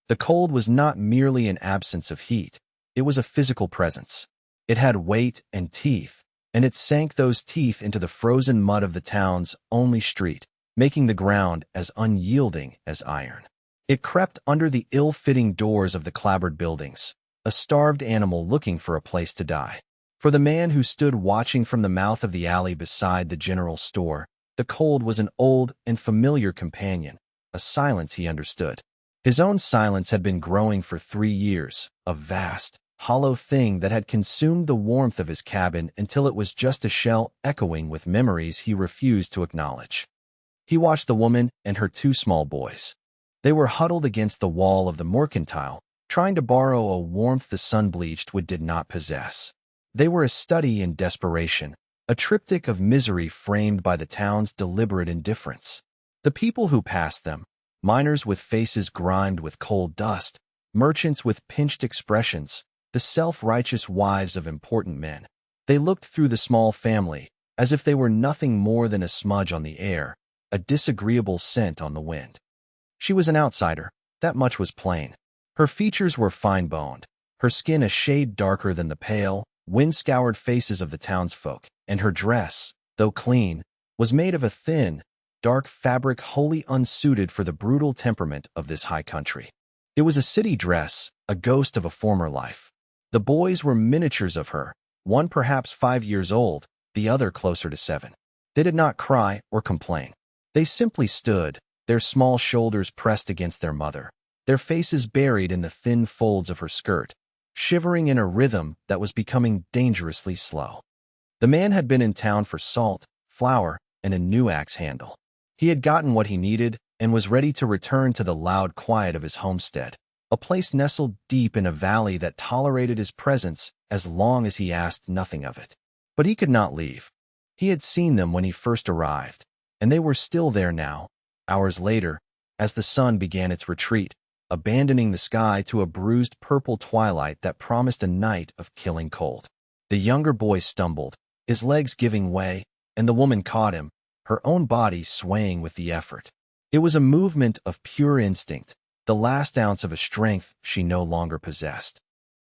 The cold was not merely an absence of heat, it was a physical presence. It had weight and teeth, and it sank those teeth into the frozen mud of the town's only street, making the ground as unyielding as iron. It crept under the ill-fitting doors of the clapboard buildings, a starved animal looking for a place to die. For the man who stood watching from the mouth of the alley beside the general store, the cold was an old and familiar companion, a silence he understood. His own silence had been growing for 3 years, a vast, hollow thing that had consumed the warmth of his cabin until it was just a shell echoing with memories he refused to acknowledge. He watched the woman and her 2 small boys. They were huddled against the wall of the mercantile, trying to borrow a warmth the sun-bleached wood did not possess. They were a study in desperation, a triptych of misery framed by the town's deliberate indifference. The people who passed them, miners with faces grimed with coal dust, merchants with pinched expressions, the self-righteous wives of important men. They looked through the small family, as if they were nothing more than a smudge on the air, a disagreeable scent on the wind. She was an outsider, that much was plain. Her features were fine-boned, her skin a shade darker than the pale, wind-scoured faces of the townsfolk, and her dress, though clean, was made of a thin, dark fabric wholly unsuited for the brutal temperament of this high country. It was a city dress, a ghost of a former life. The boys were miniatures of her, one perhaps 5 years old, the other closer to 7. They did not cry or complain. They simply stood, their small shoulders pressed against their mother, their faces buried in the thin folds of her skirt, shivering in a rhythm that was becoming dangerously slow. The man had been in town for salt, flour, and a new axe handle. He had gotten what he needed and was ready to return to the loud quiet of his homestead, a place nestled deep in a valley that tolerated his presence as long as he asked nothing of it. But he could not leave. He had seen them when he first arrived, and they were still there now, hours later, as the sun began its retreat, abandoning the sky to a bruised purple twilight that promised a night of killing cold. The younger boy stumbled, his legs giving way, and the woman caught him, her own body swaying with the effort. It was a movement of pure instinct, the last ounce of a strength she no longer possessed.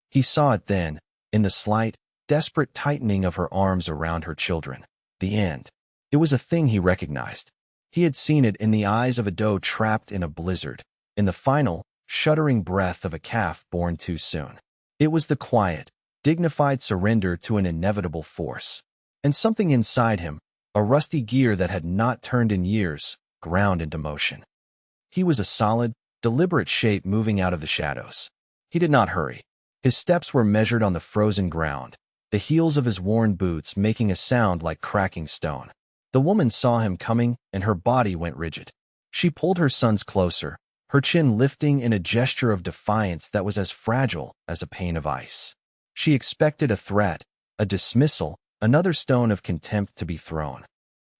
He saw it then, in the slight, desperate tightening of her arms around her children. The end. It was a thing he recognized. He had seen it in the eyes of a doe trapped in a blizzard, in the final, shuddering breath of a calf born too soon. It was the quiet, dignified surrender to an inevitable force. And something inside him, a rusty gear that had not turned in years, ground into motion. He was a solid, deliberate shape moving out of the shadows. He did not hurry. His steps were measured on the frozen ground, the heels of his worn boots making a sound like cracking stone. The woman saw him coming, and her body went rigid. She pulled her sons closer, her chin lifting in a gesture of defiance that was as fragile as a pane of ice. She expected a threat, a dismissal, another stone of contempt to be thrown.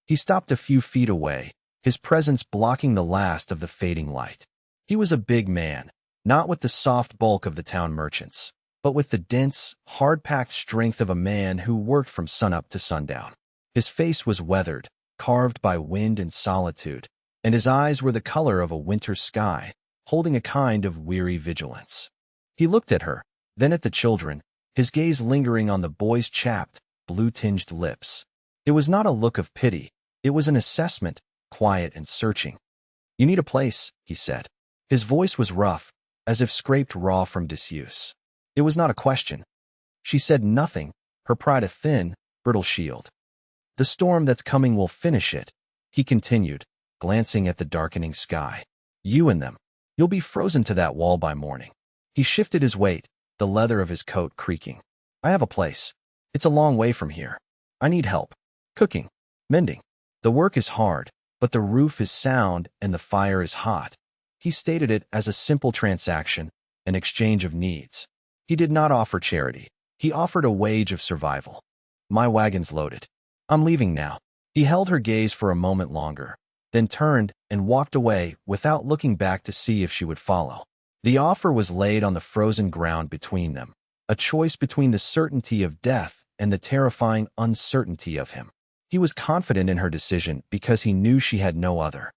He stopped a few feet away, his presence blocking the last of the fading light. He was a big man, not with the soft bulk of the town merchants, but with the dense, hard-packed strength of a man who worked from sunup to sundown. His face was weathered, carved by wind and solitude, and his eyes were the color of a winter sky, holding a kind of weary vigilance. He looked at her, then at the children, his gaze lingering on the boy's chapped, blue-tinged lips. It was not a look of pity, it was an assessment, quiet and searching. "You need a place," he said. His voice was rough, as if scraped raw from disuse. It was not a question. She said nothing, her pride a thin, brittle shield. "The storm that's coming will finish it," he continued, glancing at the darkening sky. "You and them. You'll be frozen to that wall by morning." He shifted his weight, the leather of his coat creaking. "I have a place. It's a long way from here. I need help. Cooking. Mending. The work is hard, but the roof is sound and the fire is hot." He stated it as a simple transaction, an exchange of needs. He did not offer charity. He offered a wage of survival. "My wagon's loaded. I'm leaving now." He held her gaze for a moment longer, then turned and walked away without looking back to see if she would follow. The offer was laid on the frozen ground between them, a choice between the certainty of death and the terrifying uncertainty of him. He was confident in her decision because he knew she had no other.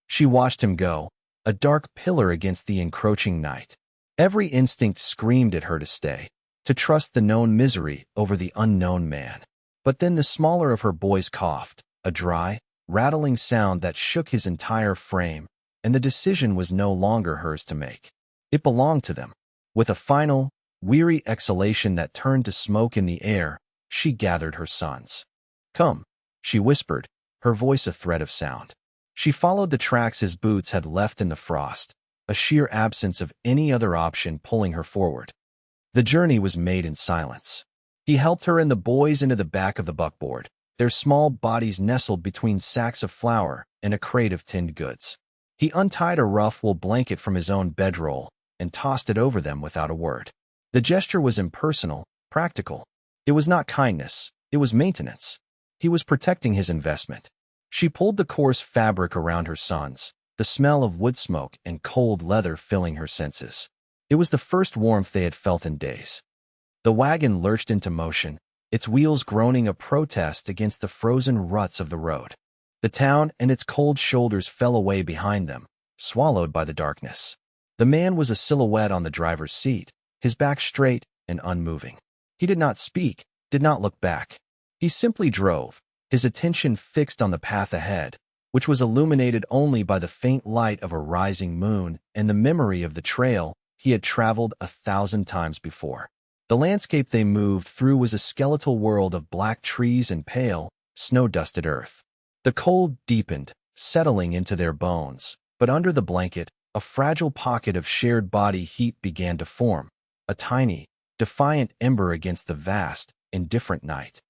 She watched him go, a dark pillar against the encroaching night. Every instinct screamed at her to stay, to trust the known misery over the unknown man. But then the smaller of her boys coughed, a dry, rattling sound that shook his entire frame, and the decision was no longer hers to make. It belonged to them. With a final, weary exhalation that turned to smoke in the air, she gathered her sons. "Come," she whispered, her voice a thread of sound. She followed the tracks his boots had left in the frost, a sheer absence of any other option pulling her forward. The journey was made in silence. He helped her and the boys into the back of the buckboard, their small bodies nestled between sacks of flour and a crate of tinned goods. He untied a rough wool blanket from his own bedroll and tossed it over them without a word. The gesture was impersonal, practical. It was not kindness, it was maintenance. He was protecting his investment. She pulled the coarse fabric around her sons, the smell of wood smoke and cold leather filling her senses. It was the first warmth they had felt in days. The wagon lurched into motion, its wheels groaning a protest against the frozen ruts of the road. The town and its cold shoulders fell away behind them, swallowed by the darkness. The man was a silhouette on the driver's seat, his back straight and unmoving. He did not speak, did not look back. He simply drove, his attention fixed on the path ahead, which was illuminated only by the faint light of a rising moon and the memory of the trail he had traveled 1,000 times before. The landscape they moved through was a skeletal world of black trees and pale, snow-dusted earth. The cold deepened, settling into their bones, but under the blanket, a fragile pocket of shared body heat began to form, a tiny, defiant ember against the vast, indifferent night.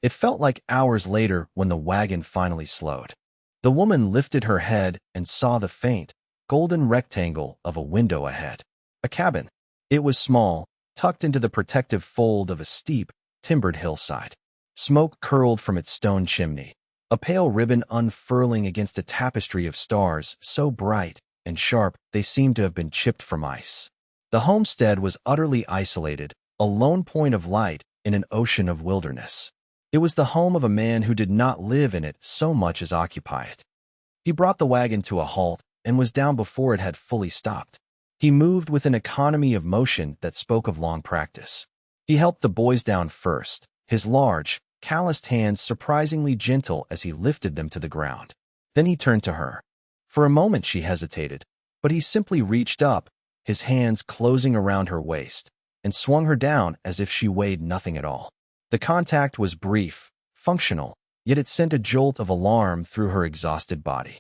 It felt like hours later when the wagon finally slowed. The woman lifted her head and saw the faint, golden rectangle of a window ahead. A cabin. It was small, tucked into the protective fold of a steep, timbered hillside. Smoke curled from its stone chimney, a pale ribbon unfurling against a tapestry of stars so bright and sharp they seemed to have been chipped from ice. The homestead was utterly isolated, a lone point of light in an ocean of wilderness. It was the home of a man who did not live in it so much as occupy it. He brought the wagon to a halt and was down before it had fully stopped. He moved with an economy of motion that spoke of long practice. He helped the boys down first, his large, calloused hands surprisingly gentle as he lifted them to the ground. Then he turned to her. For a moment she hesitated, but he simply reached up, his hands closing around her waist, and swung her down as if she weighed nothing at all. The contact was brief, functional, yet it sent a jolt of alarm through her exhausted body.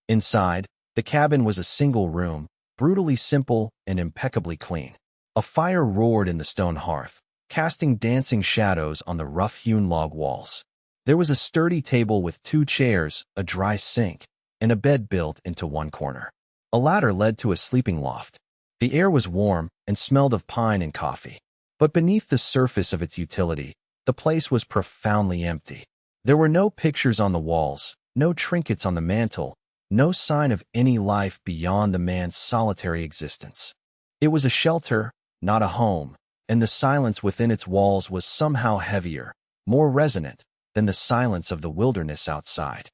Inside, the cabin was a single room, brutally simple and impeccably clean. A fire roared in the stone hearth, casting dancing shadows on the rough-hewn log walls. There was a sturdy table with 2 chairs, a dry sink, and a bed built into one corner. A ladder led to a sleeping loft. The air was warm and smelled of pine and coffee. But beneath the surface of its utility, the place was profoundly empty. There were no pictures on the walls, no trinkets on the mantel, no sign of any life beyond the man's solitary existence. It was a shelter, not a home, and the silence within its walls was somehow heavier, more resonant, than the silence of the wilderness outside.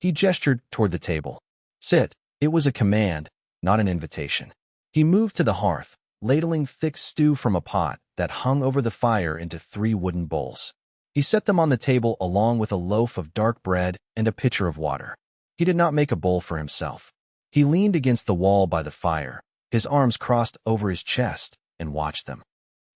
He gestured toward the table. "Sit." It was a command, not an invitation. He moved to the hearth, ladling thick stew from a pot that hung over the fire into 3 wooden bowls. He set them on the table along with a loaf of dark bread and a pitcher of water. He did not make a bowl for himself. He leaned against the wall by the fire, his arms crossed over his chest, and watched them.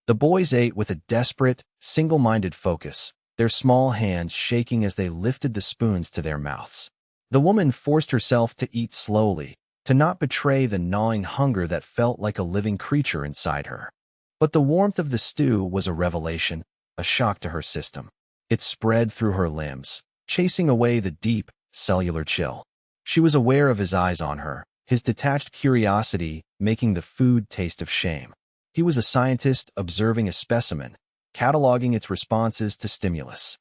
The boys ate with a desperate, single-minded focus, their small hands shaking as they lifted the spoons to their mouths. The woman forced herself to eat slowly, to not betray the gnawing hunger that felt like a living creature inside her. But the warmth of the stew was a revelation, a shock to her system. It spread through her limbs, chasing away the deep, cellular chill. She was aware of his eyes on her, his detached curiosity making the food taste of shame. He was a scientist observing a specimen, cataloging its responses to stimulus.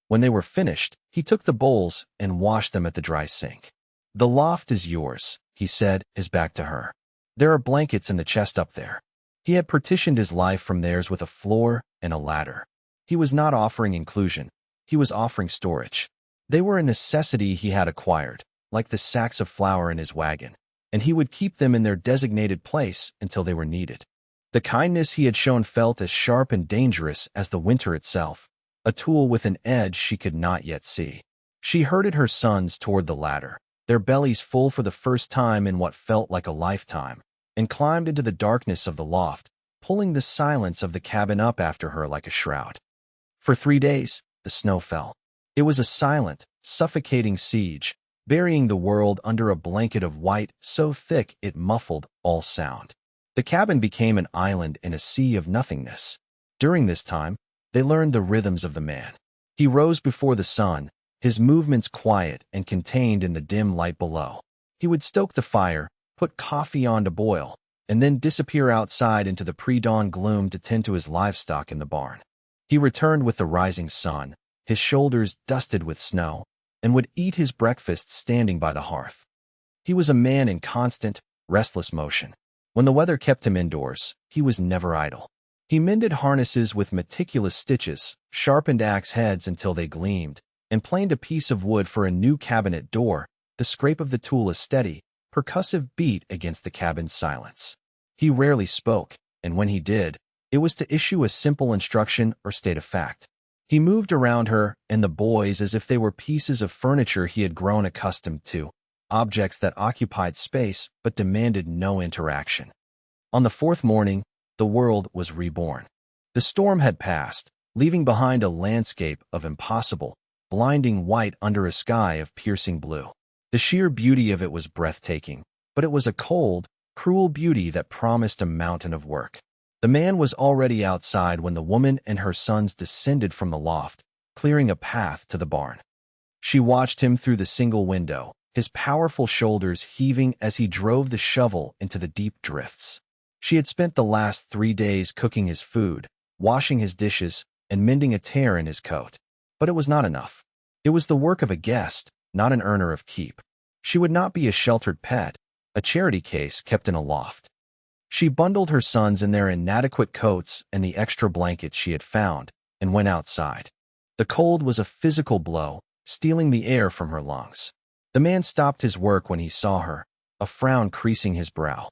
When they were finished, he took the bowls and washed them at the dry sink. "The loft is yours," he said, his back to her. "There are blankets in the chest up there." He had partitioned his life from theirs with a floor and a ladder. He was not offering inclusion. He was offering storage. They were a necessity he had acquired, like the sacks of flour in his wagon. and he would keep them in their designated place until they were needed. The kindness he had shown felt as sharp and dangerous as the winter itself, a tool with an edge she could not yet see. She herded her sons toward the ladder, their bellies full for the first time in what felt like a lifetime, and climbed into the darkness of the loft, pulling the silence of the cabin up after her like a shroud. For 3 days, the snow fell. It was a silent, suffocating siege, burying the world under a blanket of white so thick it muffled all sound. The cabin became an island in a sea of nothingness. During this time, they learned the rhythms of the man. He rose before the sun, his movements quiet and contained in the dim light below. He would stoke the fire, put coffee on to boil, and then disappear outside into the pre-dawn gloom to tend to his livestock in the barn. He returned with the rising sun, his shoulders dusted with snow, and would eat his breakfast standing by the hearth. He was a man in constant, restless motion. When the weather kept him indoors, he was never idle. He mended harnesses with meticulous stitches, sharpened axe heads until they gleamed, and planed a piece of wood for a new cabinet door, the scrape of the tool a steady, percussive beat against the cabin's silence. He rarely spoke, and when he did, it was to issue a simple instruction or state a fact. He moved around her and the boys as if they were pieces of furniture he had grown accustomed to, objects that occupied space but demanded no interaction. On the 4th morning, the world was reborn. The storm had passed, leaving behind a landscape of impossible, blinding white under a sky of piercing blue. The sheer beauty of it was breathtaking, but it was a cold, cruel beauty that promised a mountain of work. The man was already outside when the woman and her sons descended from the loft, clearing a path to the barn. She watched him through the single window, his powerful shoulders heaving as he drove the shovel into the deep drifts. She had spent the last 3 days cooking his food, washing his dishes, and mending a tear in his coat. But it was not enough. It was the work of a guest, not an earner of keep. She would not be a sheltered pet, a charity case kept in a loft. She bundled her sons in their inadequate coats and the extra blankets she had found, and went outside. The cold was a physical blow, stealing the air from her lungs. The man stopped his work when he saw her, a frown creasing his brow.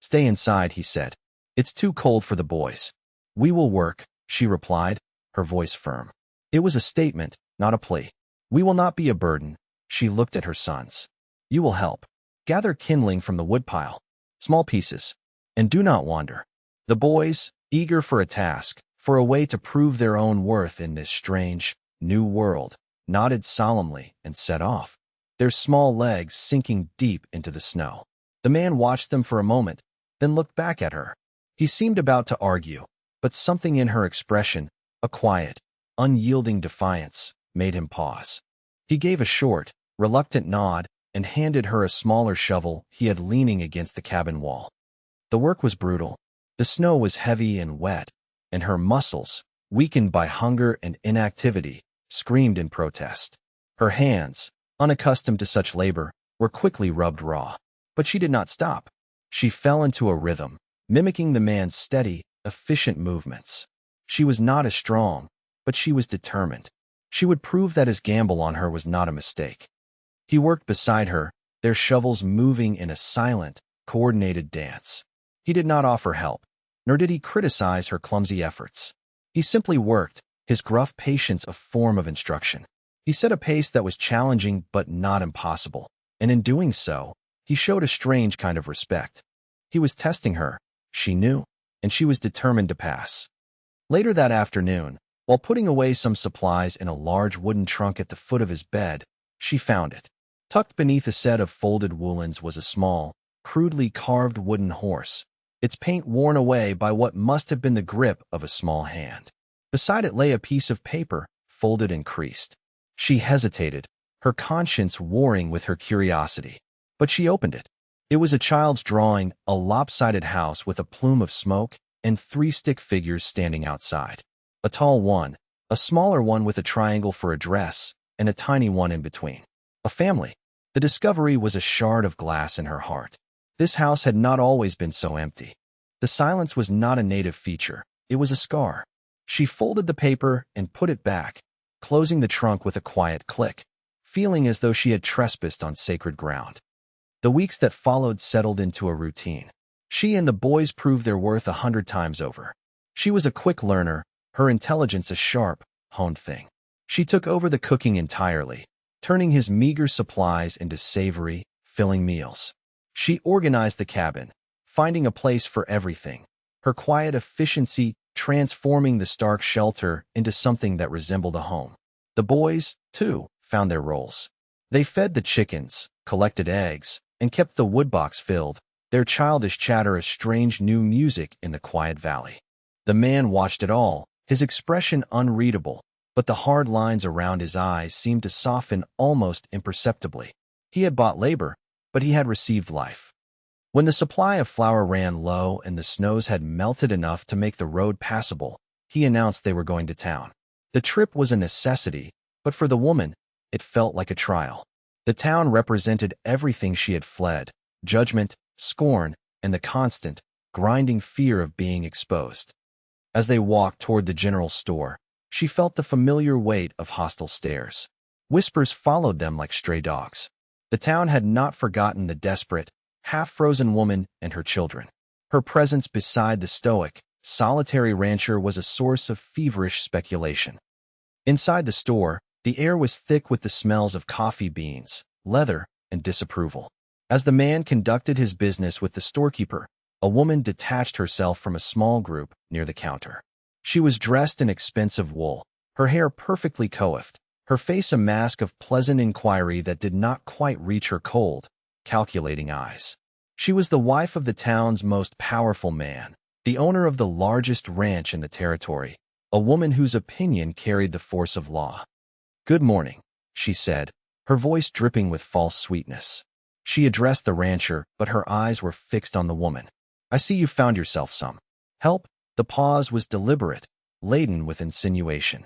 "Stay inside," he said. "It's too cold for the boys." "We will work," she replied, her voice firm. It was a statement, not a plea. "We will not be a burden." She looked at her sons. "You will help. Gather kindling from the woodpile, small pieces, and do not wander." The boys, eager for a task, for a way to prove their own worth in this strange, new world, nodded solemnly and set off, their small legs sinking deep into the snow. The man watched them for a moment, then looked back at her. He seemed about to argue, but something in her expression, a quiet, unyielding defiance, made him pause. He gave a short, reluctant nod and handed her a smaller shovel he had leaning against the cabin wall. The work was brutal. The snow was heavy and wet, and her muscles, weakened by hunger and inactivity, screamed in protest. Her hands, unaccustomed to such labor, were quickly rubbed raw. But she did not stop. She fell into a rhythm, mimicking the man's steady, efficient movements. She was not as strong, but she was determined. She would prove that his gamble on her was not a mistake. He worked beside her, their shovels moving in a silent, coordinated dance. He did not offer help, nor did he criticize her clumsy efforts. He simply worked, his gruff patience a form of instruction. He set a pace that was challenging but not impossible, and in doing so, he showed a strange kind of respect. He was testing her, she knew, and she was determined to pass. Later that afternoon, while putting away some supplies in a large wooden trunk at the foot of his bed, she found it. Tucked beneath a set of folded woolens was a small, crudely carved wooden horse, its paint worn away by what must have been the grip of a small hand. Beside it lay a piece of paper, folded and creased. She hesitated, her conscience warring with her curiosity. But she opened it. It was a child's drawing, a lopsided house with a plume of smoke and 3 stick figures standing outside. A tall one, a smaller one with a triangle for a dress, and a tiny one in between. A family. The discovery was a shard of glass in her heart. This house had not always been so empty. The silence was not a native feature. It was a scar. She folded the paper and put it back, closing the trunk with a quiet click, feeling as though she had trespassed on sacred ground. The weeks that followed settled into a routine. She and the boys proved their worth 100 times over. She was a quick learner, her intelligence a sharp, honed thing. She took over the cooking entirely, turning his meager supplies into savory, filling meals. She organized the cabin, finding a place for everything, her quiet efficiency transforming the Stark shelter into something that resembled a home. The boys, too, found their roles. They fed the chickens, collected eggs, and kept the woodbox filled, their childish chatter a strange new music in the quiet valley. The man watched it all, his expression unreadable, but the hard lines around his eyes seemed to soften almost imperceptibly. He had bought labor, but he had received life. When the supply of flour ran low and the snows had melted enough to make the road passable, he announced they were going to town. The trip was a necessity, but for the woman, it felt like a trial. The town represented everything she had fled: judgment, scorn, and the constant, grinding fear of being exposed. As they walked toward the general store, she felt the familiar weight of hostile stares. Whispers followed them like stray dogs. The town had not forgotten the desperate, half-frozen woman and her children. Her presence beside the stoic, solitary rancher was a source of feverish speculation. Inside the store, the air was thick with the smells of coffee beans, leather, and disapproval. As the man conducted his business with the storekeeper, a woman detached herself from a small group near the counter. She was dressed in expensive wool, her hair perfectly coiffed, her face a mask of pleasant inquiry that did not quite reach her cold, calculating eyes. She was the wife of the town's most powerful man, the owner of the largest ranch in the territory, a woman whose opinion carried the force of law. "Good morning," she said, her voice dripping with false sweetness. She addressed the rancher, but her eyes were fixed on the woman. "I see you found yourself some help." The pause was deliberate, laden with insinuation.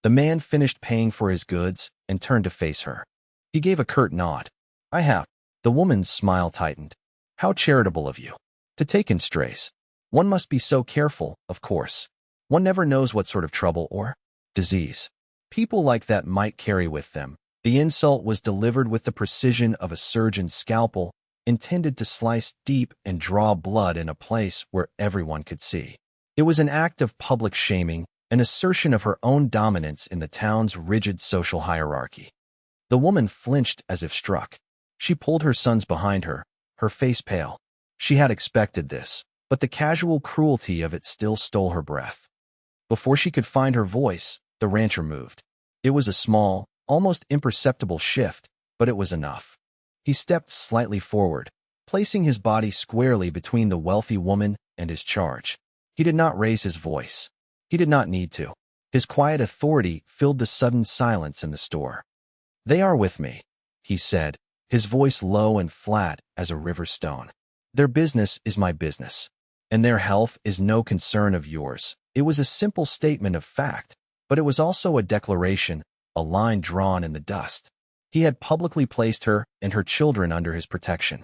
The man finished paying for his goods and turned to face her. He gave a curt nod. "I have." The woman's smile tightened. "How charitable of you. To take in strays. One must be so careful, of course. One never knows what sort of trouble or disease people like that might carry with them." The insult was delivered with the precision of a surgeon's scalpel, intended to slice deep and draw blood in a place where everyone could see. It was an act of public shaming, an assertion of her own dominance in the town's rigid social hierarchy. The woman flinched as if struck. She pulled her sons behind her, her face pale. She had expected this, but the casual cruelty of it still stole her breath. Before she could find her voice, the rancher moved. It was a small, almost imperceptible shift, but it was enough. He stepped slightly forward, placing his body squarely between the wealthy woman and his charge. He did not raise his voice. He did not need to. His quiet authority filled the sudden silence in the store. "They are with me," he said, his voice low and flat as a river stone. "Their business is my business, and their health is no concern of yours." It was a simple statement of fact, but it was also a declaration, a line drawn in the dust. He had publicly placed her and her children under his protection.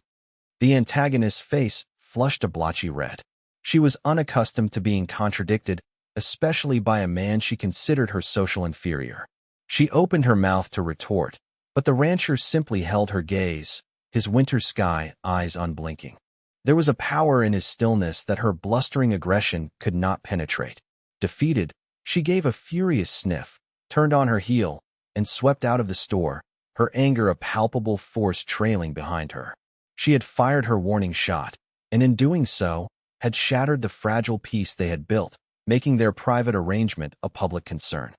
The antagonist's face flushed a blotchy red. She was unaccustomed to being contradicted, especially by a man she considered her social inferior. She opened her mouth to retort, but the rancher simply held her gaze, his winter sky eyes unblinking. There was a power in his stillness that her blustering aggression could not penetrate. Defeated, she gave a furious sniff, turned on her heel, and swept out of the store, her anger a palpable force trailing behind her. She had fired her warning shot, and in doing so, had shattered the fragile peace they had built, making their private arrangement a public concern.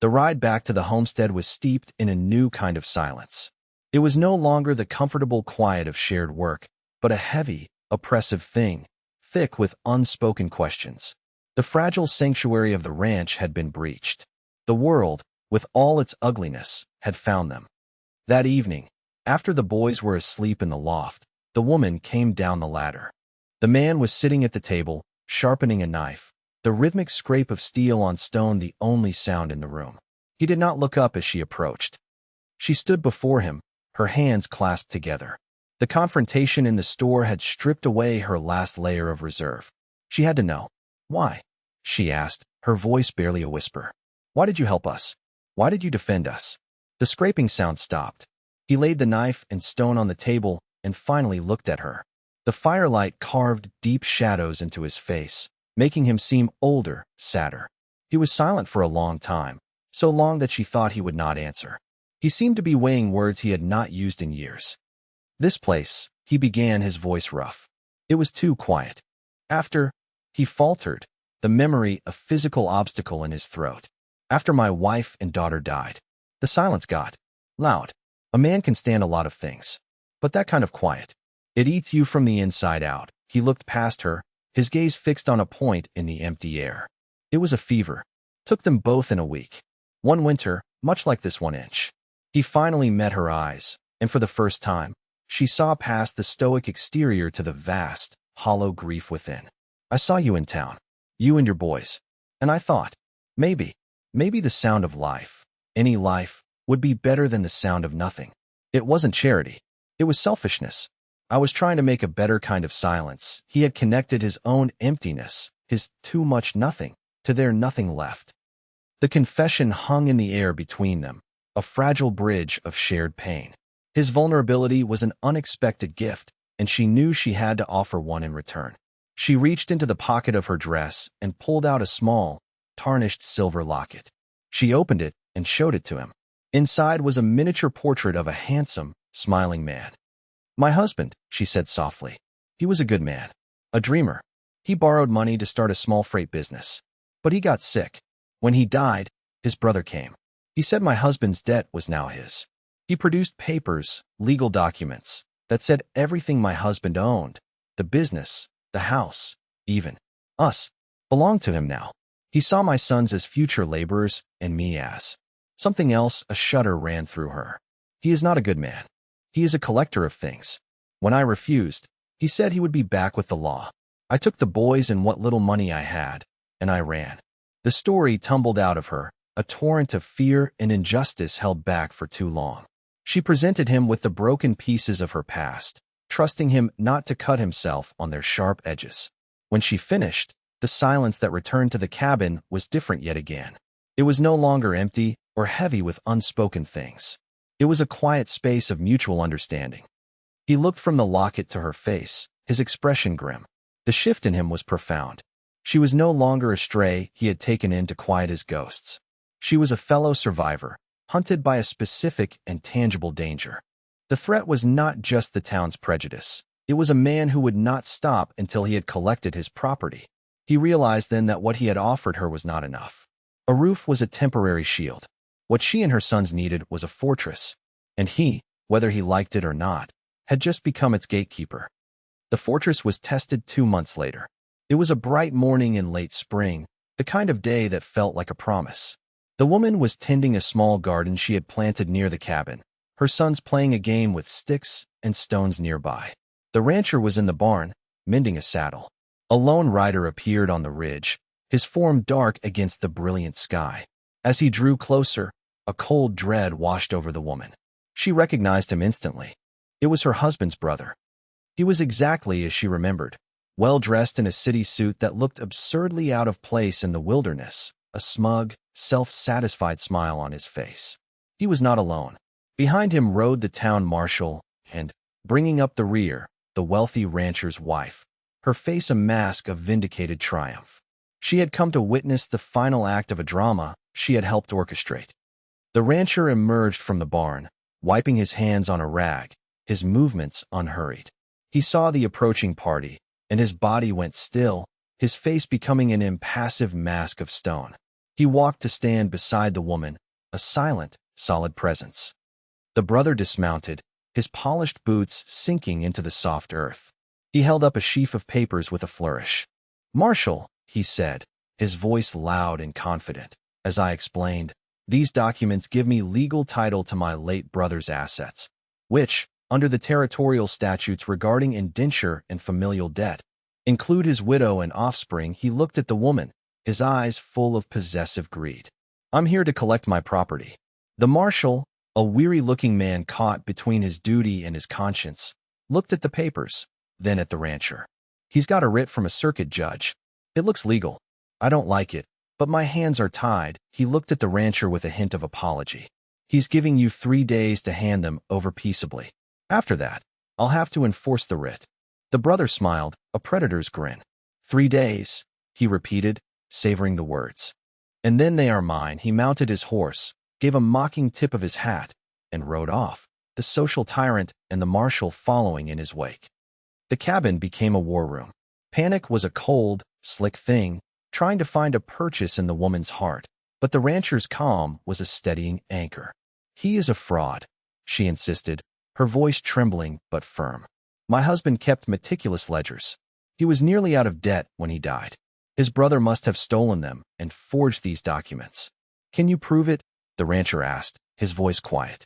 The ride back to the homestead was steeped in a new kind of silence. It was no longer the comfortable quiet of shared work, but a heavy, oppressive thing, thick with unspoken questions. The fragile sanctuary of the ranch had been breached. The world, with all its ugliness, had found them. That evening, after the boys were asleep in the loft, the woman came down the ladder. The man was sitting at the table, sharpening a knife, the rhythmic scrape of steel on stone the only sound in the room. He did not look up as she approached. She stood before him, her hands clasped together. The confrontation in the store had stripped away her last layer of reserve. She had to know. "Why?" she asked, her voice barely a whisper. "Why did you help us? Why did you defend us?" The scraping sound stopped. He laid the knife and stone on the table, and finally looked at her. The firelight carved deep shadows into his face, making him seem older, sadder. He was silent for a long time, so long that she thought he would not answer. He seemed to be weighing words he had not used in years. "This place," he began, his voice rough. It was too quiet. After, he faltered, the memory a physical obstacle in his throat. "After my wife and daughter died." The silence got loud. A man can stand a lot of things, but that kind of quiet, it eats you from the inside out. He looked past her, his gaze fixed on a point in the empty air. It was a fever. Took them both in a week. One winter, much like this 1 inch. He finally met her eyes, and for the first time, she saw past the stoic exterior to the vast, hollow grief within. "I saw you in town, you and your boys, and I thought, maybe the sound of life, any life, would be better than the sound of nothing." It wasn't charity. It was selfishness. I was trying to make a better kind of silence. He had connected his own emptiness, his too much nothing, to their nothing left. The confession hung in the air between them, a fragile bridge of shared pain. His vulnerability was an unexpected gift, and she knew she had to offer one in return. She reached into the pocket of her dress and pulled out a small, tarnished silver locket. She opened it and showed it to him. Inside was a miniature portrait of a handsome, smiling man. "My husband," she said softly. "He was a good man, a dreamer. He borrowed money to start a small freight business. But he got sick. When he died, his brother came. He said my husband's debt was now his. He produced papers, legal documents, that said everything my husband owned, the business, the house, even us, belonged to him now. He saw my sons as future laborers and me as something else." A shudder ran through her. "He is not a good man. He is a collector of things. When I refused, he said he would be back with the law. I took the boys and what little money I had, and I ran." The story tumbled out of her, a torrent of fear and injustice held back for too long. She presented him with the broken pieces of her past, trusting him not to cut himself on their sharp edges. When she finished, the silence that returned to the cabin was different yet again. It was no longer empty or heavy with unspoken things. It was a quiet space of mutual understanding. He looked from the locket to her face, his expression grim. The shift in him was profound. She was no longer a stray he had taken in to quiet his ghosts. She was a fellow survivor, hunted by a specific and tangible danger. The threat was not just the town's prejudice. It was a man who would not stop until he had collected his property. He realized then that what he had offered her was not enough. A roof was a temporary shield. What she and her sons needed was a fortress, and he, whether he liked it or not, had just become its gatekeeper. The fortress was tested 2 months later. It was a bright morning in late spring, the kind of day that felt like a promise. The woman was tending a small garden she had planted near the cabin, her sons playing a game with sticks and stones nearby. The rancher was in the barn, mending a saddle. A lone rider appeared on the ridge, his form dark against the brilliant sky. As he drew closer, a cold dread washed over the woman. She recognized him instantly. It was her husband's brother. He was exactly as she remembered, well-dressed in a city suit that looked absurdly out of place in the wilderness, a smug, self-satisfied smile on his face. He was not alone. Behind him rode the town marshal, and, bringing up the rear, the wealthy rancher's wife, her face a mask of vindicated triumph. She had come to witness the final act of a drama she had helped orchestrate. The rancher emerged from the barn, wiping his hands on a rag, his movements unhurried. He saw the approaching party, and his body went still, his face becoming an impassive mask of stone. He walked to stand beside the woman, a silent, solid presence. The brother dismounted, his polished boots sinking into the soft earth. He held up a sheaf of papers with a flourish. "Marshal," he said, his voice loud and confident. "As I explained, these documents give me legal title to my late brother's assets, which, under the territorial statutes regarding indenture and familial debt, include his widow and offspring." He looked at the woman, his eyes full of possessive greed. "I'm here to collect my property." The marshal, a weary-looking man caught between his duty and his conscience, looked at the papers, then at the rancher. "He's got a writ from a circuit judge. It looks legal. I don't like it, but my hands are tied." He looked at the rancher with a hint of apology. "He's giving you 3 days to hand them over peaceably. After that, I'll have to enforce the writ. The brother smiled, a predator's grin. 3 days, he repeated, savoring the words. And then they are mine. He mounted his horse, gave a mocking tip of his hat, and rode off, the social tyrant and the marshal following in his wake. The cabin became a war room. Panic was a cold, slick thing, trying to find a purchase in the woman's heart, but the rancher's calm was a steadying anchor. He is a fraud, she insisted, her voice trembling but firm. My husband kept meticulous ledgers. He was nearly out of debt when he died. His brother must have stolen them and forged these documents. Can you prove it? The rancher asked, his voice quiet.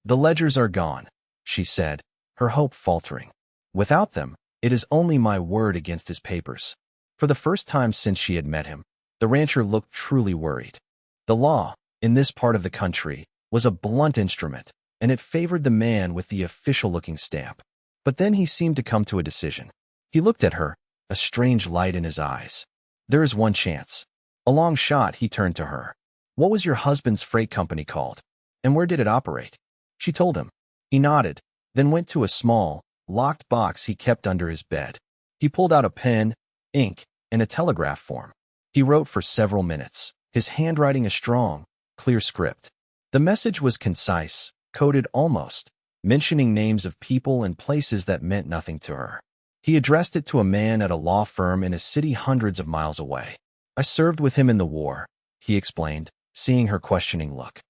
The ledgers are gone, she said, her hope faltering. Without them, it is only my word against his papers. For the first time since she had met him, the rancher looked truly worried. The law, in this part of the country, was a blunt instrument, and it favored the man with the official-looking stamp. But then he seemed to come to a decision. He looked at her, a strange light in his eyes. There is one chance. A long shot, he turned to her. What was your husband's freight company called? And where did it operate? She told him. He nodded, then went to a small, locked box he kept under his bed. He pulled out a pen, ink, and a telegraph form. He wrote for several minutes, his handwriting a strong, clear script. The message was concise, coded almost, mentioning names of people and places that meant nothing to her. He addressed it to a man at a law firm in a city hundreds of miles away. I served with him in the war, he explained, seeing her questioning look.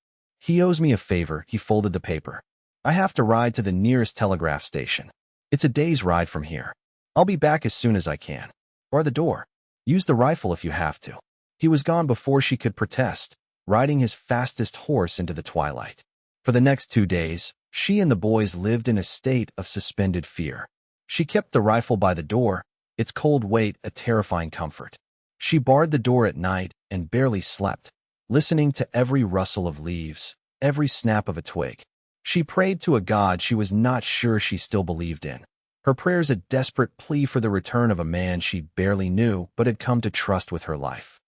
He owes me a favor. He folded the paper. I have to ride to the nearest telegraph station. It's a day's ride from here. I'll be back as soon as I can. Bar the door. Use the rifle if you have to. He was gone before she could protest, riding his fastest horse into the twilight. For the next 2 days, she and the boys lived in a state of suspended fear. She kept the rifle by the door, its cold weight a terrifying comfort. She barred the door at night and barely slept, listening to every rustle of leaves, every snap of a twig. She prayed to a God she was not sure she still believed in. Her prayers a desperate plea for the return of a man she barely knew but had come to trust with her life.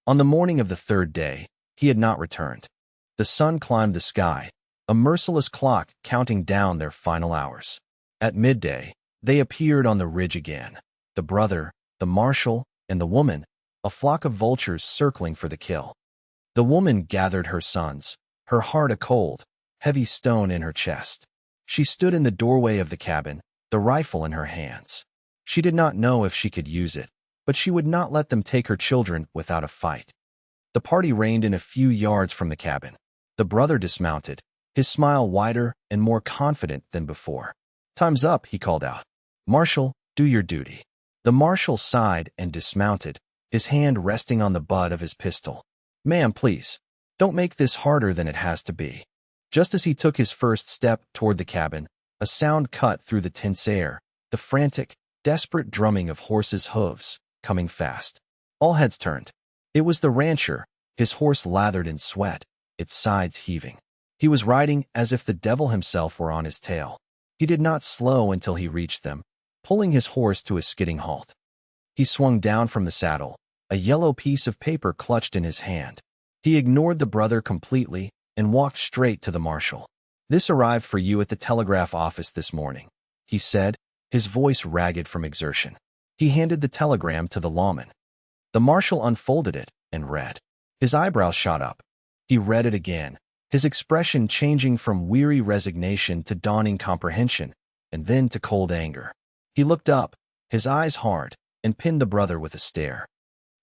On the morning of the 3rd day, he had not returned. The sun climbed the sky, a merciless clock counting down their final hours. At midday, they appeared on the ridge again. The brother, the marshal, and the woman, a flock of vultures circling for the kill. The woman gathered her sons, her heart a cold, heavy stone in her chest. She stood in the doorway of the cabin, the rifle in her hands. She did not know if she could use it, but she would not let them take her children without a fight. The party reined in a few yards from the cabin. The brother dismounted, his smile wider and more confident than before. Time's up, he called out. Marshal, do your duty. The marshal sighed and dismounted, his hand resting on the butt of his pistol. Ma'am, please, don't make this harder than it has to be. Just as he took his first step toward the cabin, a sound cut through the tense air, the frantic, desperate drumming of horses' hooves, coming fast. All heads turned. It was the rancher, his horse lathered in sweat, its sides heaving. He was riding as if the devil himself were on his tail. He did not slow until he reached them, pulling his horse to a skidding halt. He swung down from the saddle, a yellow piece of paper clutched in his hand. He ignored the brother completely and walked straight to the marshal. This arrived for you at the telegraph office this morning, he said, his voice ragged from exertion. He handed the telegram to the lawman. The marshal unfolded it and read. His eyebrows shot up. He read it again, his expression changing from weary resignation to dawning comprehension, and then to cold anger. He looked up, his eyes hard, and pinned the brother with a stare.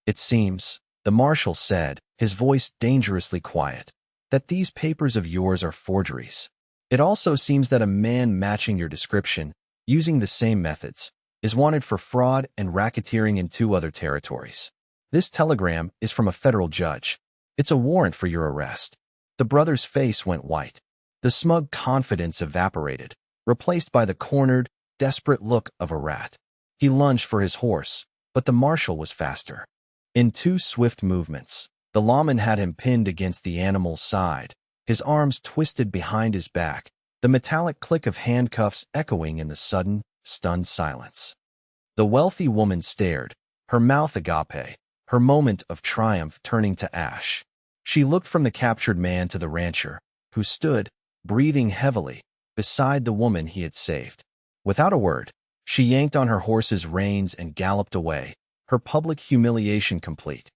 It seems, the marshal said, his voice dangerously quiet, that these papers of yours are forgeries. It also seems that a man matching your description, using the same methods, is wanted for fraud and racketeering in 2 other territories. This telegram is from a federal judge. It's a warrant for your arrest. The brother's face went white. The smug confidence evaporated, replaced by the cornered, desperate look of a rat. He lunged for his horse, but the marshal was faster. In 2 swift movements, the lawman had him pinned against the animal's side, his arms twisted behind his back, the metallic click of handcuffs echoing in the sudden, stunned silence. The wealthy woman stared, her mouth agape, her moment of triumph turning to ash. She looked from the captured man to the rancher, who stood, breathing heavily, beside the woman he had saved. Without a word, she yanked on her horse's reins and galloped away, her public humiliation complete.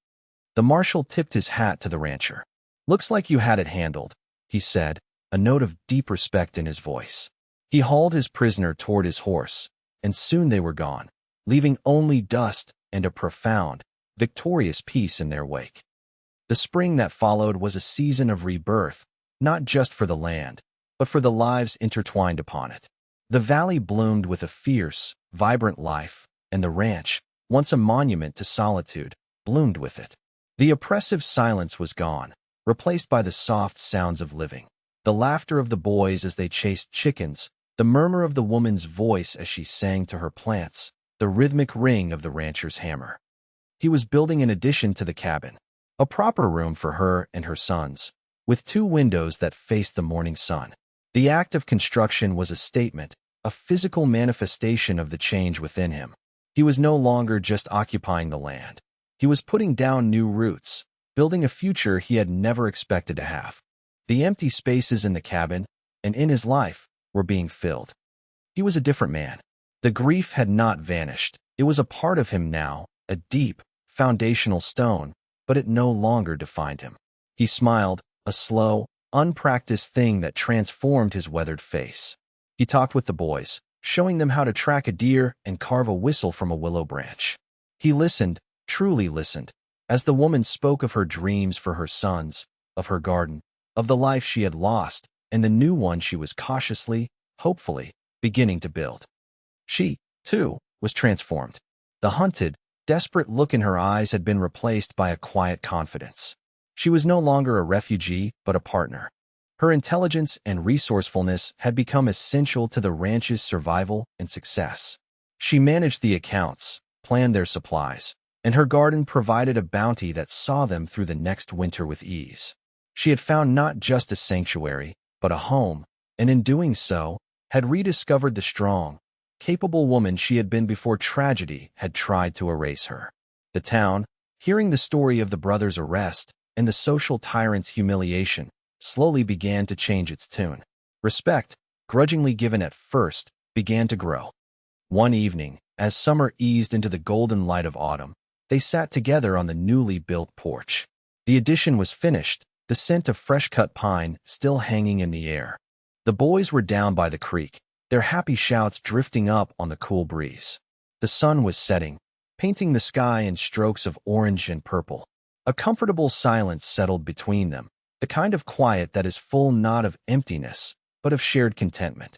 The marshal tipped his hat to the rancher. "Looks like you had it handled," he said, a note of deep respect in his voice. He hauled his prisoner toward his horse, and soon they were gone, leaving only dust and a profound, victorious peace in their wake. The spring that followed was a season of rebirth, not just for the land, but for the lives intertwined upon it. The valley bloomed with a fierce, vibrant life, and the ranch, once a monument to solitude, bloomed with it. The oppressive silence was gone, replaced by the soft sounds of living. The laughter of the boys as they chased chickens, the murmur of the woman's voice as she sang to her plants, the rhythmic ring of the rancher's hammer. He was building an addition to the cabin, a proper room for her and her sons, with 2 windows that faced the morning sun. The act of construction was a statement, a physical manifestation of the change within him. He was no longer just occupying the land. He was putting down new roots, building a future he had never expected to have. The empty spaces in the cabin and in his life were being filled. He was a different man. The grief had not vanished. It was a part of him now, a deep, foundational stone, but it no longer defined him. He smiled, a slow, unpracticed thing that transformed his weathered face. He talked with the boys, showing them how to track a deer and carve a whistle from a willow branch. He listened, truly listened, as the woman spoke of her dreams for her sons, of her garden, of the life she had lost, and the new one she was cautiously, hopefully, beginning to build. She, too, was transformed. The hunted, desperate look in her eyes had been replaced by a quiet confidence. She was no longer a refugee, but a partner. Her intelligence and resourcefulness had become essential to the ranch's survival and success. She managed the accounts, planned their supplies, and her garden provided a bounty that saw them through the next winter with ease. She had found not just a sanctuary, but a home, and in doing so, had rediscovered the strong, capable woman she had been before tragedy had tried to erase her. The town, hearing the story of the brothers' arrest and the social tyrant's humiliation, slowly began to change its tune. Respect, grudgingly given at first, began to grow. One evening, as summer eased into the golden light of autumn, they sat together on the newly built porch. The addition was finished, the scent of fresh-cut pine still hanging in the air. The boys were down by the creek, their happy shouts drifting up on the cool breeze. The sun was setting, painting the sky in strokes of orange and purple. A comfortable silence settled between them, the kind of quiet that is full not of emptiness, but of shared contentment.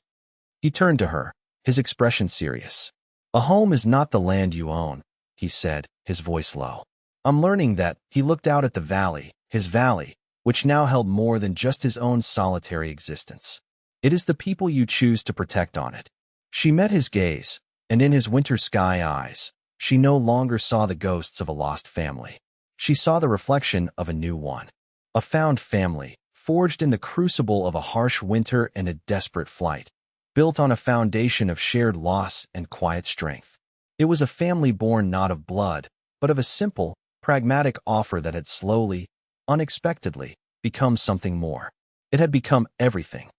He turned to her, his expression serious. "A home is not the land you own," he said, his voice low. "I'm learning that." He looked out at the valley, his valley, which now held more than just his own solitary existence. "It is the people you choose to protect on it." She met his gaze, and in his winter sky eyes, she no longer saw the ghosts of a lost family. She saw the reflection of a new one. A found family, forged in the crucible of a harsh winter and a desperate flight, built on a foundation of shared loss and quiet strength. It was a family born not of blood, but of a simple, pragmatic offer that had slowly, unexpectedly, become something more. It had become everything.